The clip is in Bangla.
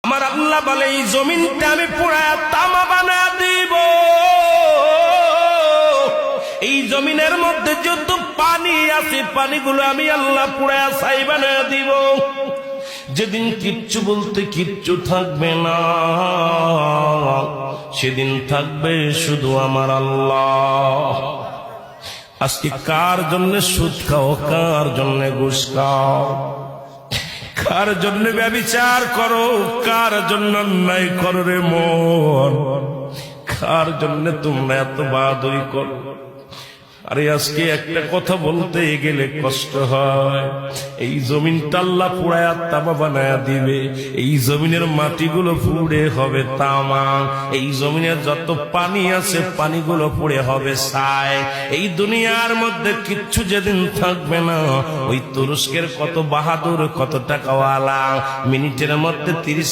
আমার আল্লাহ বলে এই জমিনটা আমি পুরায়া তামা বানা দিব। এই জমিনের মধ্যে যত পানি আছে পানিগুলো আমি আল্লাহ পুরায়া ছাই বানা দিব। যেদিন কিচ্ছু বলতে কিচ্ছু থাকবে না, সেদিন থাকবে শুধু আমার আল্লাহ। আজকে কার জন্য সুদ খাও, কার জন্য ঘুষ খাও, কার জন্য ব্যভিচার করো, কার জন্য অন্যায় করো রে মন, কার জন্য তোমরা এত বাহাদুরি করো। আরে আজকে একটা কথা বলতে গেলে কষ্ট হয়। এই জমিনটা আল্লাহ পুরায়া তামা বানায়া দিবে। এই জমিনের মাটিগুলো পুড়ে হবে তামা। এই জমিনের যত পানি আছে পানিগুলো পুড়ে হবে ছাই। এই দুনিয়ার মধ্যে কিচ্ছু যেদিন থাকবে না, ওই তুরস্কের কত বাহাদুর, কত টাকাওয়ালা মিনিটের মধ্যে 30